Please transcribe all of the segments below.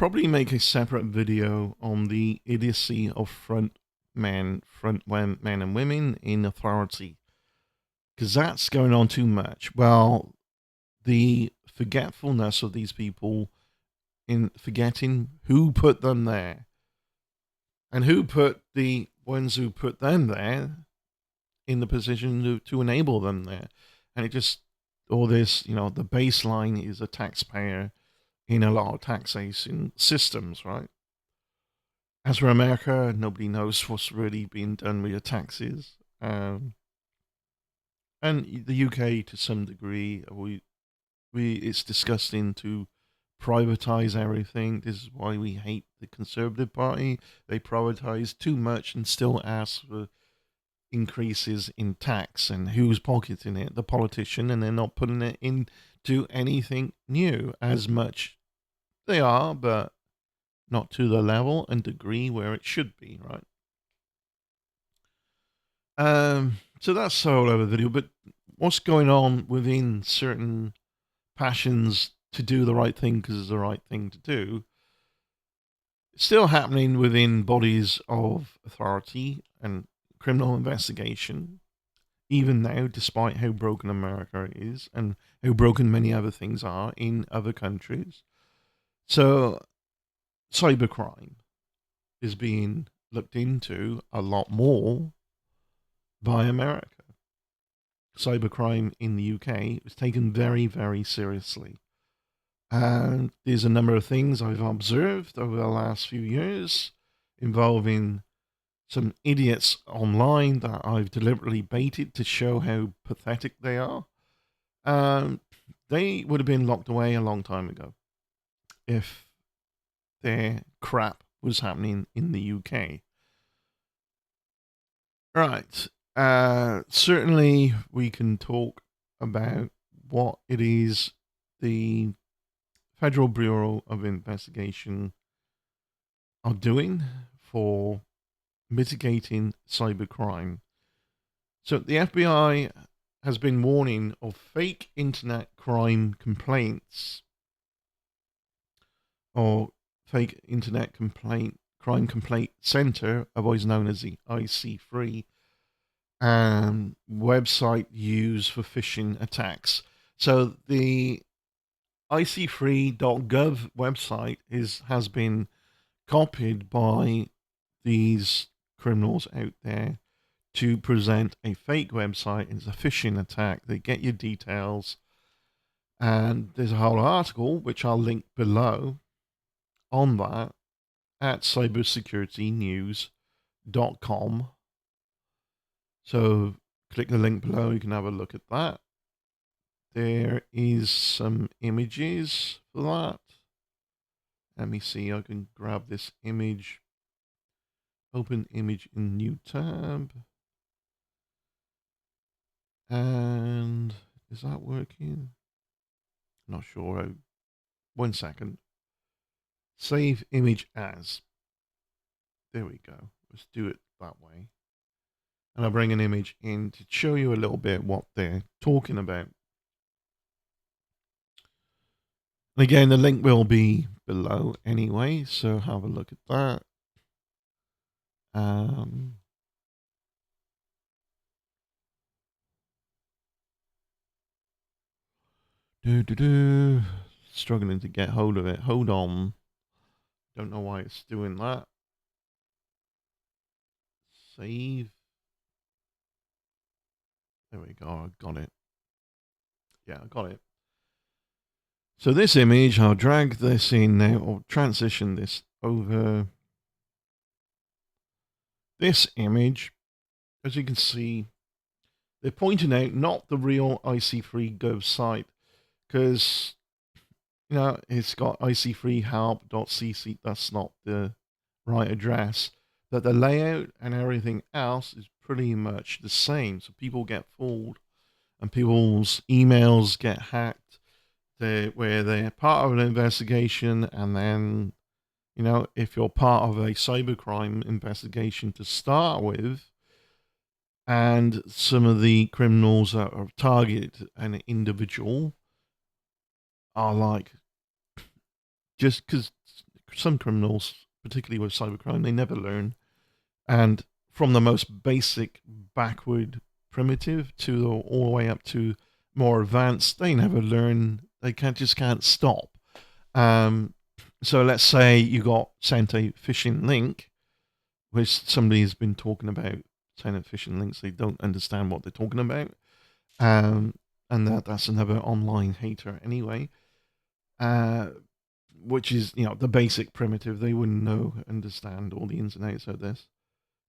probably make a separate video on the idiocy of front men and women in authority, because that's going on too much. Well, the forgetfulness of these people in forgetting who put them there and who put the ones who put them there in the position to enable them there. And it just, all this, the baseline is a taxpayer in a lot of taxation systems, right? As for America, nobody knows what's really being done with your taxes. And the UK, to some degree, it's disgusting to privatize everything. This is why we hate the Conservative Party. They privatize too much and still ask for increases in tax. And who's pocketing it? The politician, and they're not putting it into anything new. As much they are, but not to the level and degree where it should be, right? So that's the whole other video. But what's going on within certain passions to do the right thing because it's the right thing to do, it's still happening within bodies of authority and criminal investigation, even now, despite how broken America is and how broken many other things are in other countries. So cybercrime is being looked into a lot more by America. Cybercrime in the UK was taken very, very seriously. And there's a number of things I've observed over the last few years involving some idiots online that I've deliberately baited to show how pathetic they are. They would have been locked away a long time ago if their crap was happening in the UK. Right. Certainly, we can talk about what it is the Federal Bureau of Investigation are doing for mitigating cybercrime. So, the FBI has been warning of fake internet crime complaints or fake internet crime complaint center, otherwise known as the IC3, website used for phishing attacks. So the ic3.gov website has been copied by these criminals out there to present a fake website as a phishing attack. They get your details, and there's a whole article which I'll link below on that at cybersecuritynews.com. So click the link below, you can have a look at that. There is some images for that. Let me see, I can grab this image. Open image in new tab. And is that working? Not sure. 1 second. Save image as. There we go. Let's do it that way. And I'll bring an image in to show you a little bit what they're talking about. And again, the link will be below anyway, so have a look at that. Struggling to get hold of it. Hold on. Don't know why it's doing that. Save. There we go. I got it. Yeah, I got it. So this image, I'll drag this in now, or transition this over. This image, as you can see, they're pointing out not the real IC3.gov site, because it's got ic3help.cc. That's not the right address. That the layout and everything else is pretty much the same. So people get fooled, and people's emails get hacked. Where they're part of an investigation, and then, if you're part of a cybercrime investigation to start with, and some of the criminals that are targeted an individual are like, just because some criminals, particularly with cybercrime, they never learn. And from the most basic, backward, primitive to all the way up to more advanced, they never learn. They can't stop. Um, so let's say you got sent a phishing link, which somebody's been talking about sending phishing links. They don't understand what they're talking about. And that's another online hater anyway. Which is, the basic primitive. They wouldn't understand all the ins and outs of this.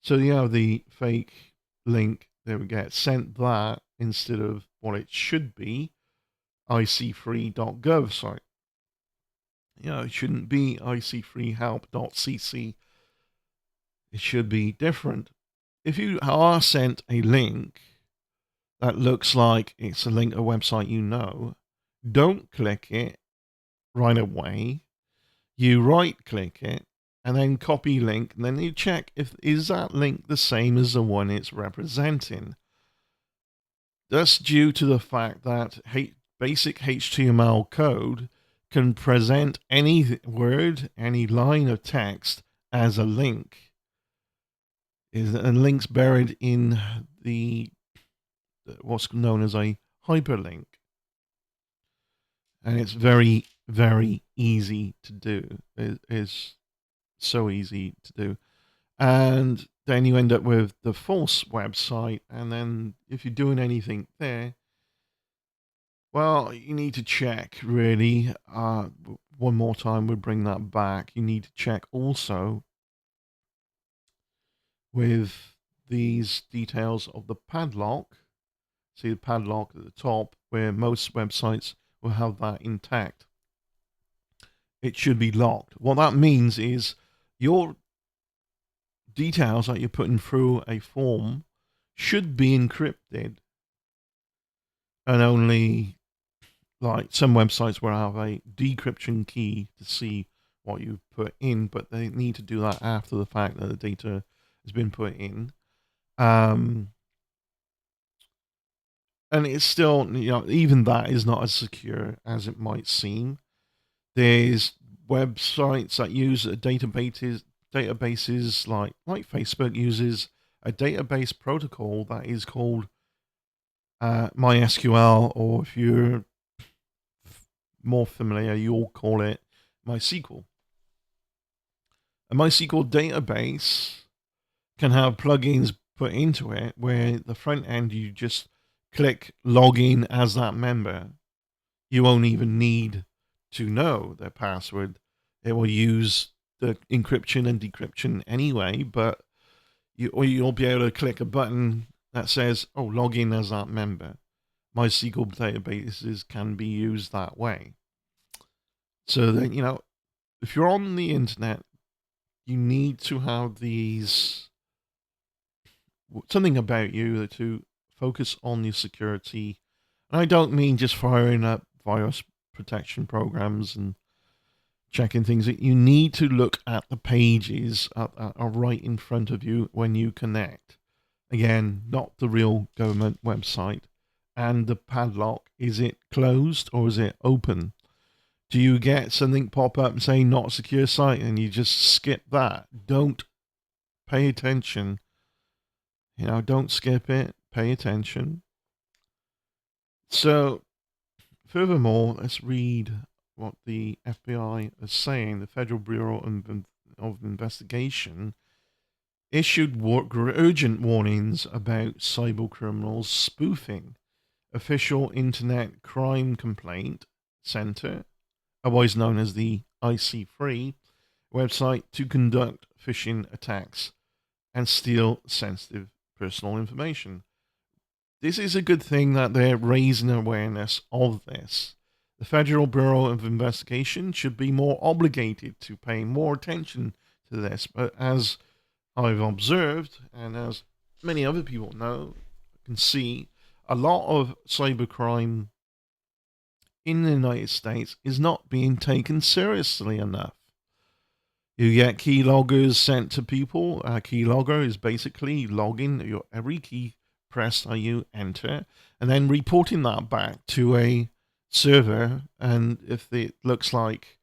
So the fake link, they would get sent that instead of what it should be, ic3.gov site. It shouldn't be ic3help.cc. It should be different. If you are sent a link that looks like it's a link to a website don't click it right away. You right-click it, and then copy link, and then you check is that link the same as the one it's representing. That's due to the fact that basic HTML code can present any word, any line of text as a link. And links buried in the what's known as a hyperlink. And it's very, very easy to do. It is so easy to do. And then you end up with the false website. And then if you're doing anything there, well, you need to check, really. One more time, we'll bring that back. You need to check also with these details of the padlock. See the padlock at the top, where most websites will have that intact. It should be locked. What that means is your details that you're putting through a form should be encrypted, and only like some websites will have a decryption key to see what you've put in, but they need to do that after the fact that the data has been put in. And it's still, even that is not as secure as it might seem. There's websites that use databases like Facebook uses a database protocol that is called MySQL, or if you're more familiar, you'll call it MySQL. A MySQL database can have plugins put into it where the front end you just click login as that member. You won't even need to know their password. It will use the encryption and decryption anyway, but you'll be able to click a button that says, log in as that member. MySQL databases can be used that way. So that, if you're on the internet, you need to have something about you to focus on your security. And I don't mean just firing up virus protection programs and checking things. You need to look at the pages that are right in front of you when you connect. Again, not the real government website. And the padlock, is it closed or is it open? Do you get something pop up and say not secure site and you just skip that? Don't pay attention. Don't skip it. Pay attention. So, furthermore, let's read what the FBI is saying. The Federal Bureau of Investigation issued urgent warnings about cyber criminals spoofing official Internet Crime Complaint Center, otherwise known as the IC3 website, to conduct phishing attacks and steal sensitive personal information. This is a good thing that they're raising awareness of this. The Federal Bureau of Investigation should be more obligated to pay more attention to this. But as I've observed, and as many other people can see, a lot of cybercrime in the United States is not being taken seriously enough. You get keyloggers sent to people. A keylogger is basically logging your every key press that you enter and then reporting that back to a server. And if it looks like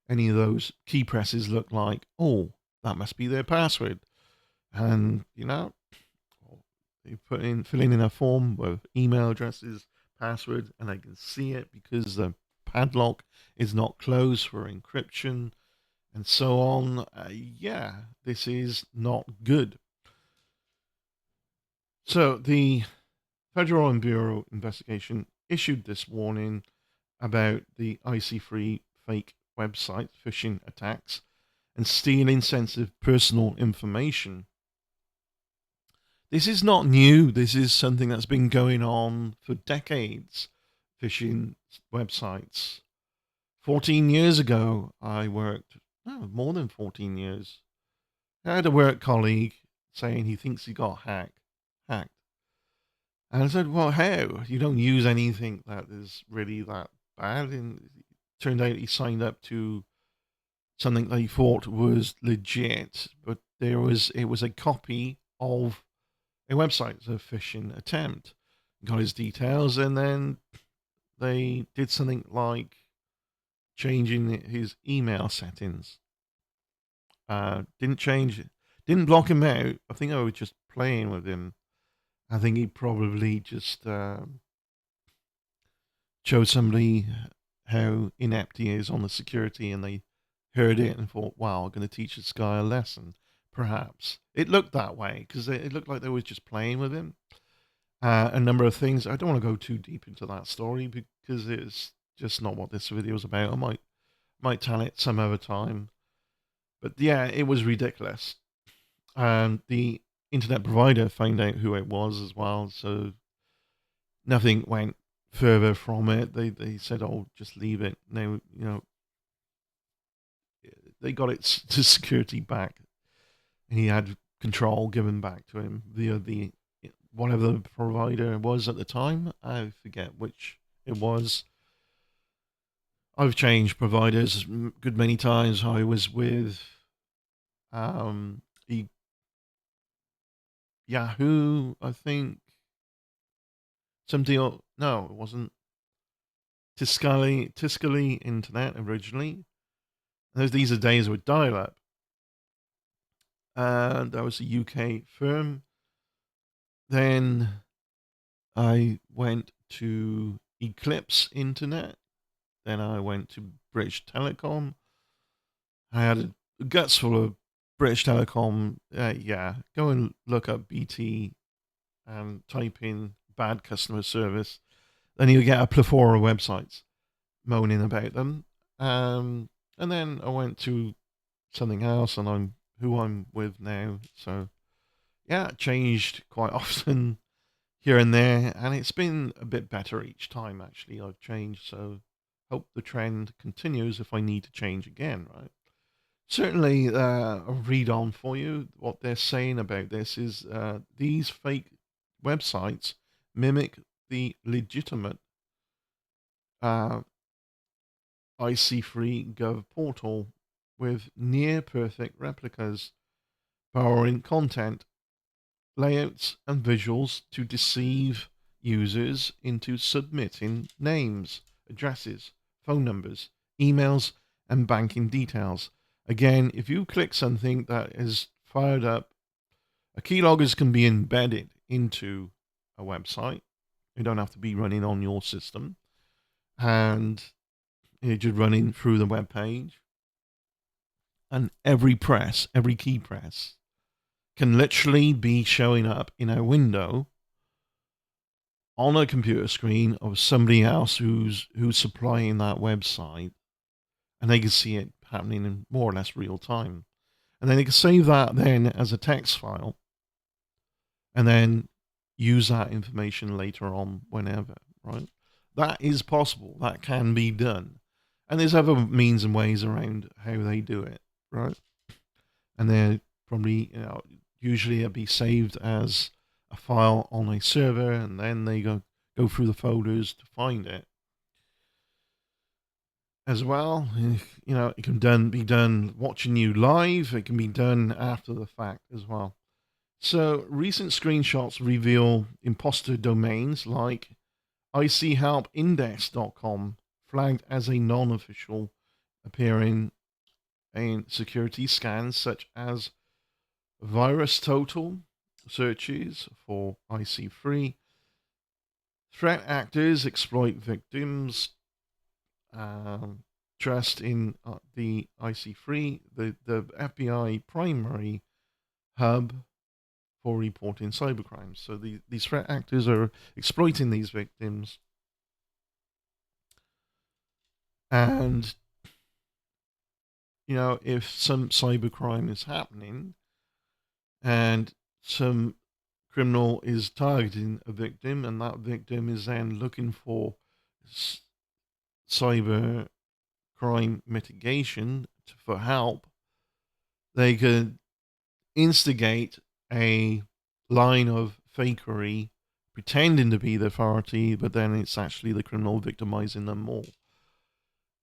any of those key presses look like, oh, that must be their password. And, you fill in a form with email addresses, password, and they can see it because the padlock is not closed for encryption and so on. Yeah, this is not good. So the Federal Bureau investigation issued this warning about the IC3 fake website phishing attacks and stealing sensitive personal information. This is not new. This is something that's been going on for decades. Phishing websites. 14 years ago, I worked, no, more than 14 years. I had a work colleague saying he thinks he got hacked. And I said, well, how? You don't use anything that is really that bad. And it turned out he signed up to something they thought was legit, but it was a copy of a website. It was a phishing attempt. Got his details, and then they did something like changing his email settings. Didn't block him out. I think I was just playing with him. I think he probably just showed somebody how inept he is on the security, and they heard it and thought, wow, I'm going to teach this guy a lesson. Perhaps. It looked that way because it looked like they were just playing with him. A number of things. I don't want to go too deep into that story because it's just not what this video is about. I might tell it some other time. But yeah, it was ridiculous. And the internet provider found out who it was as well, so nothing went further from it. They said, "Oh, just leave it." Now, they got its to security back, and he had control given back to him via the whatever the provider was at the time. I forget which it was. I've changed providers a good many times. I was with Yahoo, I think. Something. No, it wasn't. Tiscali Internet originally. These are days with dial-up, and that was a UK firm. Then I went to Eclipse Internet. Then I went to British Telecom. I had a guts full of British Telecom. Yeah, go and look up BT and type in bad customer service. Then you get a plethora of websites moaning about them. And then I went to something else, and I'm who I'm with now. So yeah, it changed quite often here and there, and it's been a bit better each time. Actually, I've changed, so hope the trend continues if I need to change again. Right. Certainly, I'll read on for you. What they're saying about this is these fake websites mimic the legitimate IC3 Gov portal with near perfect replicas, borrowing content, layouts, and visuals to deceive users into submitting names, addresses, phone numbers, emails, and banking details. Again, if you click something that is fired up, a keyloggers can be embedded into a website. You don't have to be running on your system. And you're just running through the web page. And every key press, can literally be showing up in a window on a computer screen of somebody else who's supplying that website, and they can see it happening in more or less real time. And then they can save that then as a text file, and then use that information later on whenever, right? That is possible. That can be done. And there's other means and ways around how they do it, right? And they're probably, usually it'll be saved as a file on a server, and then they go through the folders to find it. As well, it can be done watching you live. It can be done after the fact as well. So recent screenshots reveal imposter domains like ICHelpindex.com flagged as a non-official, appearing in security scans such as virus total searches for IC3. Threat actors exploit victims' trust in the IC3, the FBI primary hub for reporting cybercrimes. So these threat actors are exploiting these victims, and if some cybercrime is happening and some criminal is targeting a victim, and that victim is then looking for cyber crime mitigation for help, they could instigate a line of fakery pretending to be the authority, but then it's actually the criminal victimizing them more.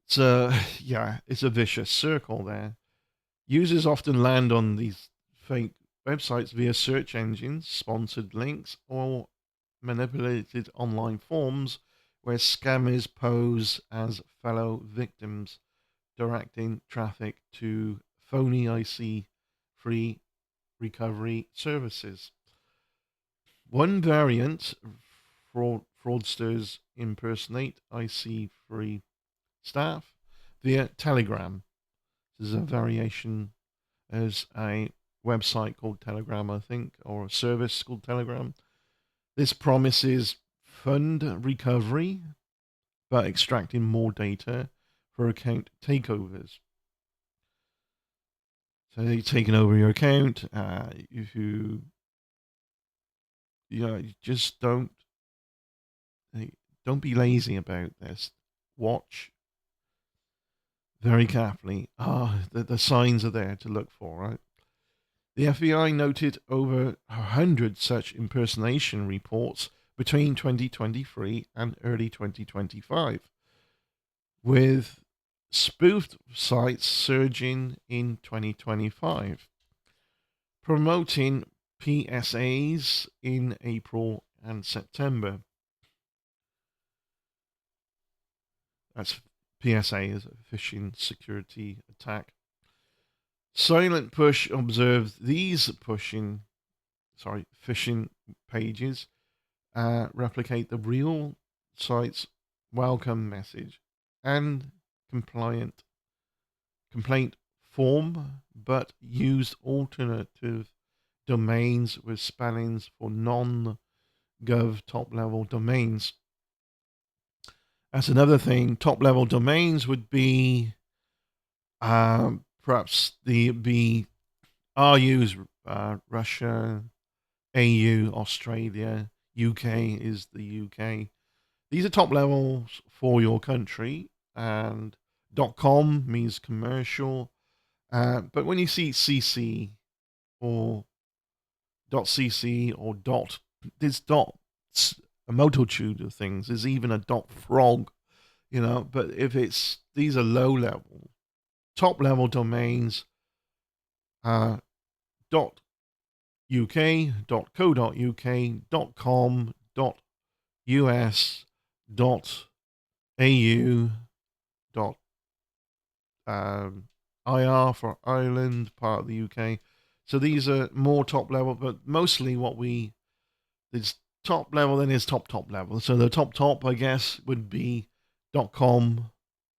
So, yeah, it's a vicious circle there. Users often land on these fake websites via search engines, sponsored links, or manipulated online forums where scammers pose as fellow victims, directing traffic to phony IC3 recovery services. One variant, fraudsters impersonate IC3 staff via Telegram. This is a variation. There's a website called Telegram, I think, or a service called Telegram. This promises fund recovery, but extracting more data for account takeovers. So they're taking over your account. If you just don't be lazy about this. Watch very carefully. The signs are there to look for, right? The FBI noted over 100 such impersonation reports between 2023 and early 2025, with spoofed sites surging in 2025, promoting PSAs in April and September. That's PSA is a phishing security attack. Silent Push observed these phishing pages replicate the real site's welcome message and complaint form, but used alternative domains with spellings for non-gov top-level domains. That's another thing. Top-level domains would be perhaps the RU's Russia, AU, Australia, UK is the UK. These are top levels for your country, and .com means commercial. But when you see CC or .cc or there's dots, a multitude of things. There's even a .frog, But if these are low level, top level domains, .uk, .co.uk, .com, .us, .au, .ir for Ireland, part of the UK. So these are more top level, but mostly there's top level, then there's top level. So the top, I guess, would be .com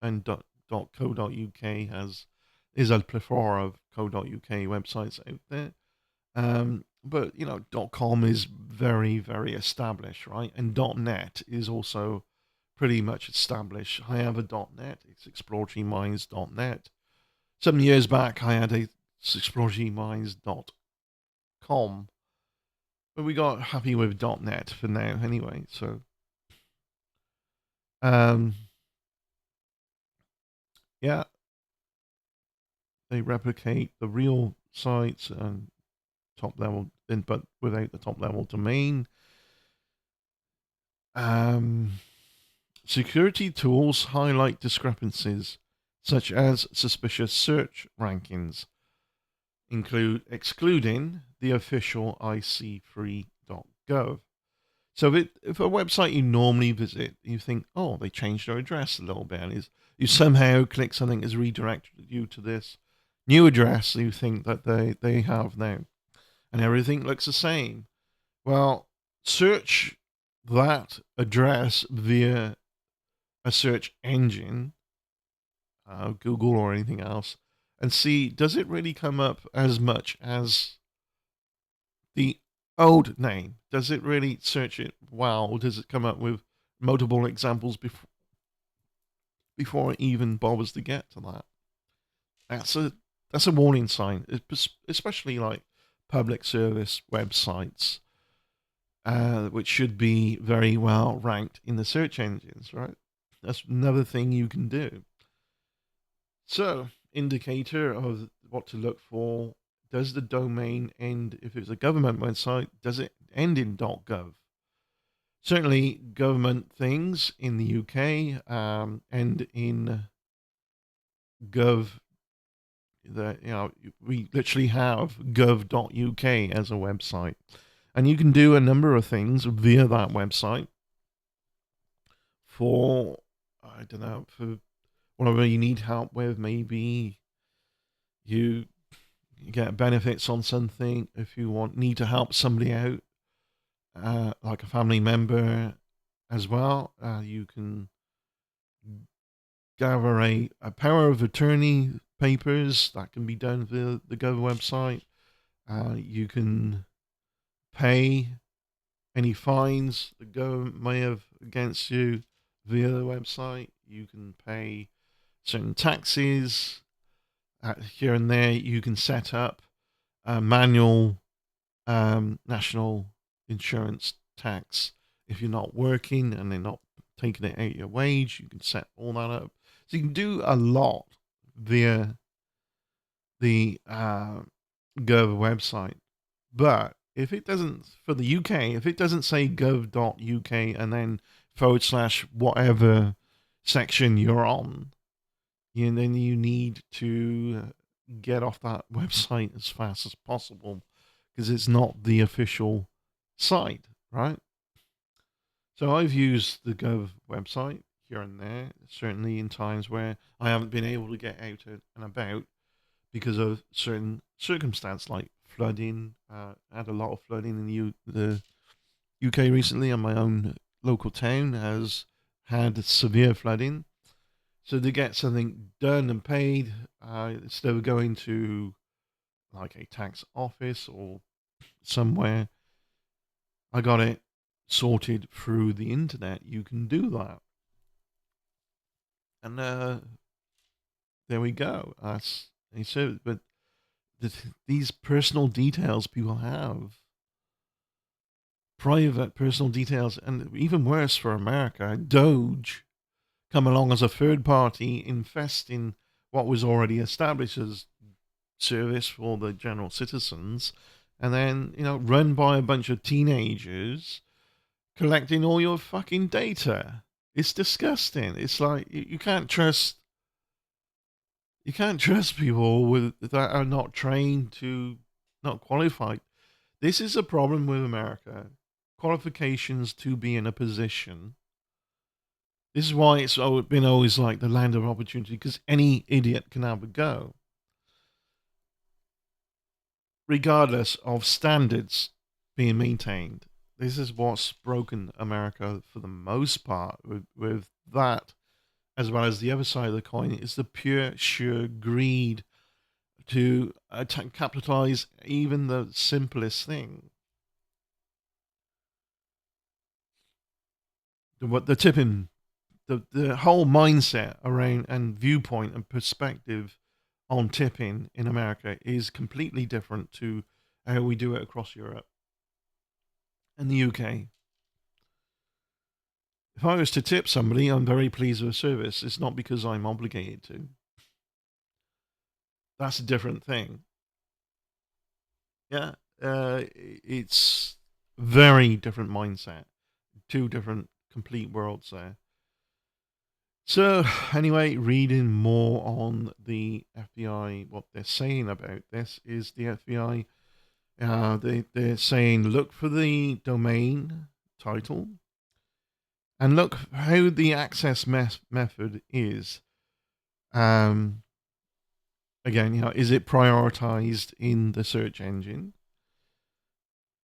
and .co.uk is a plethora of .co.uk websites out there. But .com is very, very established, right? And .net is also pretty much established. I have a .net. It's exploratoryminds.net. Some years back, I had a exploratoryminds.com. But we got happy with .net for now anyway. So, yeah, they replicate the real sites and top level, but without the top level domain. Security tools highlight discrepancies, such as suspicious search rankings, excluding the official IC3.gov. So if a website you normally visit, you think, oh, they changed their address a little bit, and you somehow click something has redirected you to this, new address you think that they have now, and everything looks the same. Well, search that address via a search engine, Google or anything else, and see, does it really come up as much as the old name? Does it really search it well, or does it come up with multiple examples before it even bothers to get to that? That's a that's a warning sign, especially like public service websites, which should be very well ranked in the search engines, right? That's another thing you can do. So, indicator of what to look for. Does the domain end, if it's a government website, does it end in .gov? Certainly, government things in the UK end in gov. We literally have gov.uk as a website, and you can do a number of things via that website for, I don't know, for whatever you need help with. Maybe you get benefits on something. If you need to help somebody out, like a family member as well, you can gather a power of attorney papers that can be done via the Gov website. You can pay any fines the government may have against you via the website. You can pay certain taxes here and there. You can set up a manual national insurance tax if you're not working and they're not taking it out of your wage. You can set all that up. So you can do a lot via the Gov website. But if it doesn't, for the UK, if it doesn't say gov.uk and then / whatever section you're on, then you need to get off that website as fast as possible because it's not the official site, right? So I've used the Gov website here and there, certainly in times where I haven't been able to get out and about because of certain circumstance like flooding. I had a lot of flooding in the UK recently, and my own local town has had severe flooding. So to get something done and paid, instead of going to like a tax office or somewhere, I got it sorted through the internet. You can do that, and there we go. That's so. But these personal details people have, private personal details, and even worse for America, Doge come along as a third party, infesting what was already established as service for the general citizens, and then run by a bunch of teenagers collecting all your fucking data. It's disgusting. It's like you can't trust people that are not trained to, not qualified. This is a problem with America. Qualifications to be in a position. This is why it's been always like the land of opportunity, because any idiot can have a go, regardless of standards being maintained. This is what's broken America for the most part. With that, as well as the other side of the coin, is the pure, sheer greed to capitalize even the simplest thing. The tipping, the whole mindset around and viewpoint and perspective on tipping in America is completely different to how we do it across Europe and the UK. If I was to tip somebody, I'm very pleased with the service. It's not because I'm obligated to. That's a different thing. Yeah, it's very different mindset. Two different complete worlds there. So anyway, reading more on the FBI, what they're saying about this is the FBI. They're saying look for the domain title and look how the access method is. Um, again, is it prioritized in the search engine?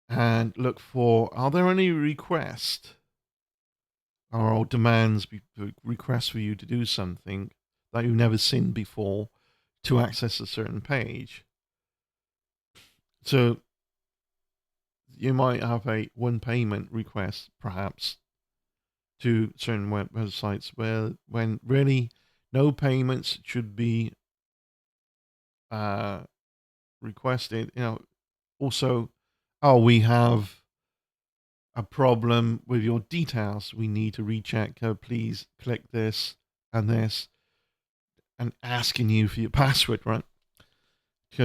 And look for, are there any requests or demands, requests for you to do something that you've never seen before to access a certain page? So you might have a one payment request, perhaps, to certain websites where when really no payments should be uh, requested. Also, oh, we have a problem with your details. We need to recheck. Please click this and this, and asking you for your password, right?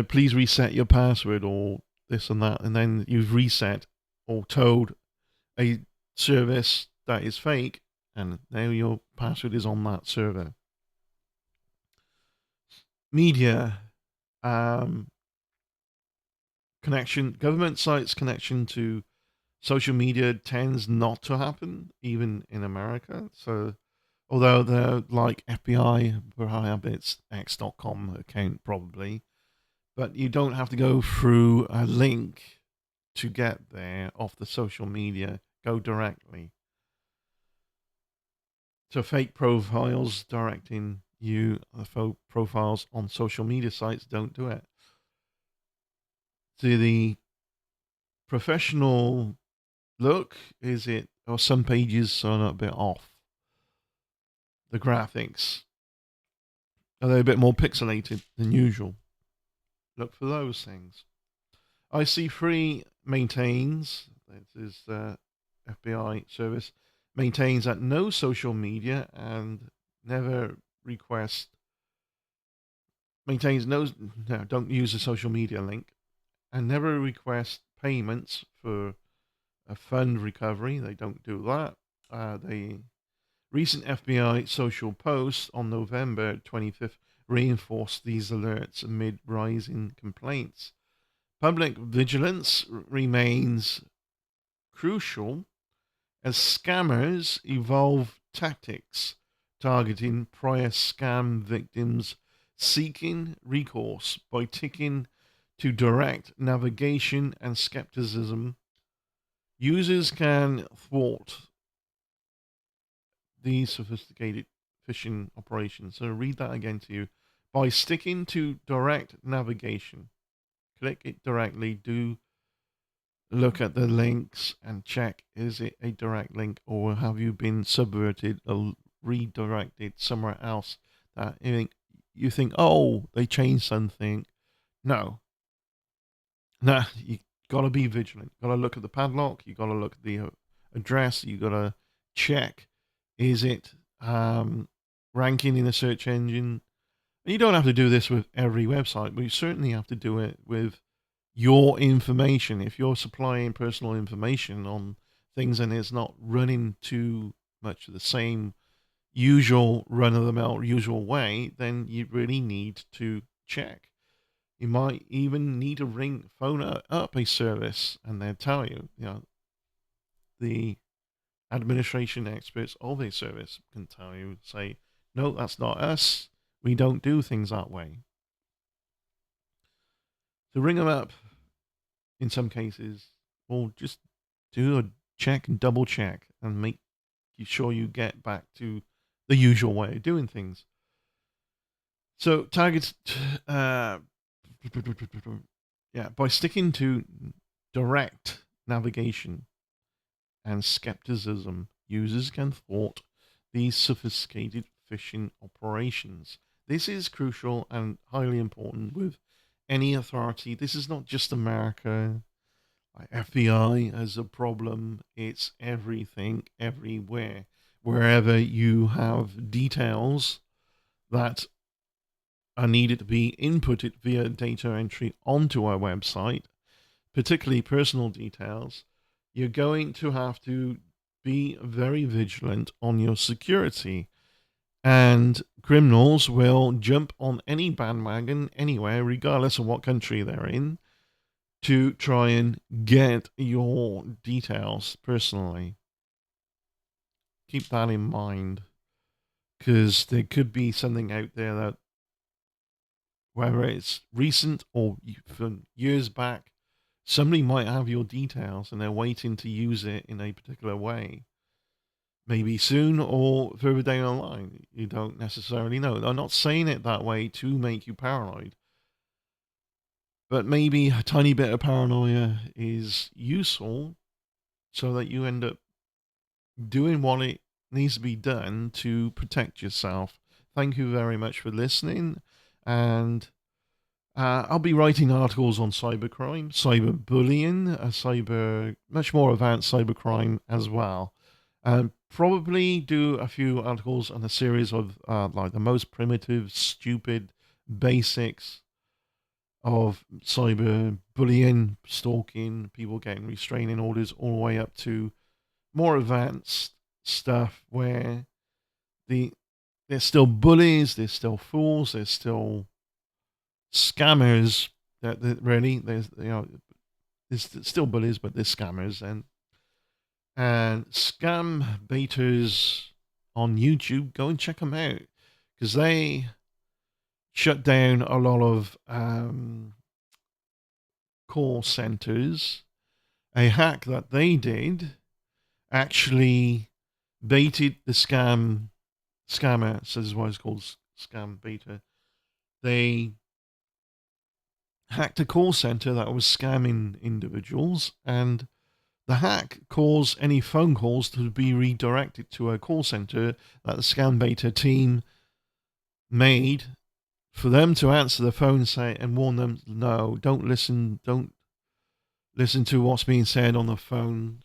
Please reset your password or this and that, and then you've reset or told a service that is fake, and now your password is on that server. Media um, connection, government sites connection to social media tends not to happen, even in America. So, although they're like FBI, perhaps it's X.com account probably, but you don't have to go through a link to get there off the social media. Go directly. So fake profiles directing you, faux profiles on social media sites don't do it. So the professional look, is it, or some pages are a bit off. The graphics, are they a bit more pixelated than usual? Look for those things. IC3 maintains, this is the FBI service, maintains that no social media and never request, maintains no, don't use a social media link and never request payments for a fund recovery. They don't do that. The recent FBI social posts on November 25th reinforced these alerts amid rising complaints. Public vigilance remains crucial as scammers evolve tactics targeting prior scam victims seeking recourse by ticking to direct navigation and skepticism. Users can thwart these sophisticated phishing operations. So read that again to you. By sticking to direct navigation, click it directly, do look at the links and check, is it a direct link or have you been subverted or redirected somewhere else that you think, oh, they changed something. No. Nah, you gotta be vigilant. Gotta look at the padlock, you gotta look at the address, you gotta check, is it ranking in a search engine? And you don't have to do this with every website, but you certainly have to do it with your information. If you're supplying personal information on things and it's not running too much the same usual run of the mill usual way, then you really need to check. You might even need to phone up a service and they'll tell you, the administration experts of a service can tell you, say, no, that's not us. We don't do things that way. So ring them up in some cases, or just do a check and double check and make sure you get back to the usual way of doing things. So targets, by sticking to direct navigation and skepticism, users can thwart these sophisticated phishing operations. This is crucial and highly important with any authority. This is not just America. FBI has a problem. It's everything, everywhere. Wherever you have details that are needed to be inputted via data entry onto our website, particularly personal details, you're going to have to be very vigilant on your security. And criminals will jump on any bandwagon anywhere, regardless of what country they're in, to try and get your details personally. Keep that in mind, because there could be something out there that whether it's recent or from years back, somebody might have your details and they're waiting to use it in a particular way. Maybe soon or further down the line. You don't necessarily know. I'm not saying it that way to make you paranoid, but maybe a tiny bit of paranoia is useful so that you end up doing what it needs to be done to protect yourself. Thank you very much for listening. And I'll be writing articles on cybercrime, cyberbullying, much more advanced cybercrime as well. And probably do a few articles on a series of like the most primitive, stupid basics of cyberbullying, stalking, people getting restraining orders, all the way up to more advanced stuff where there's still bullies, there's still fools, there's still scammers. That really there's still bullies, but there's scammers and scam baiters on YouTube. Go and check them out because they shut down a lot of call centers. A hack that they did actually baited the scammer, so this is why it's called scam beta. They hacked a call center that was scamming individuals, and the hack caused any phone calls to be redirected to a call center that the scam beta team made for them to answer the phone and warn them, no, don't listen to what's being said on the phone.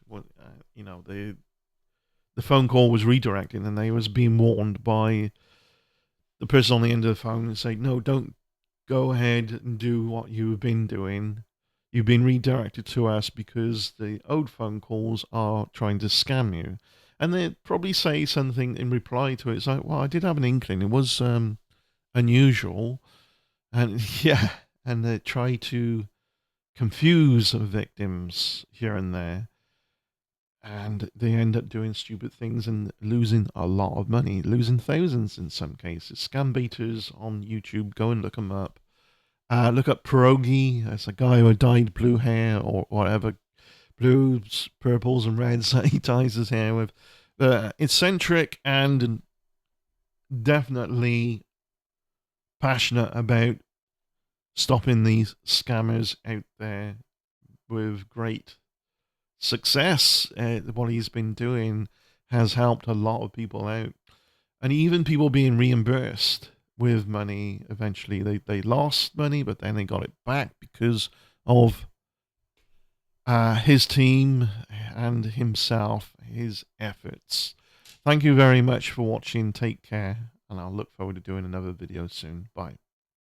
The phone call was redirected, and they was being warned by the person on the end of the phone and say, no, don't go ahead and do what you've been doing. You've been redirected to us because the old phone calls are trying to scam you. And they probably say something in reply to it. It's like, well, I did have an inkling. It was unusual. And yeah, and they try to confuse victims here and there. And they end up doing stupid things and losing a lot of money, losing thousands in some cases. Scam beaters on YouTube, go and look them up. Look up Pierogi. That's a guy who dyed blue hair or whatever, blues, purples, and reds that he dyes his hair with. Eccentric and definitely passionate about stopping these scammers out there with great success. What he's been doing has helped a lot of people out, and even people being reimbursed with money. Eventually they lost money, but then they got it back because of his team and himself, his efforts. Thank you very much for watching. Take care, and I'll look forward to doing another video soon. Bye.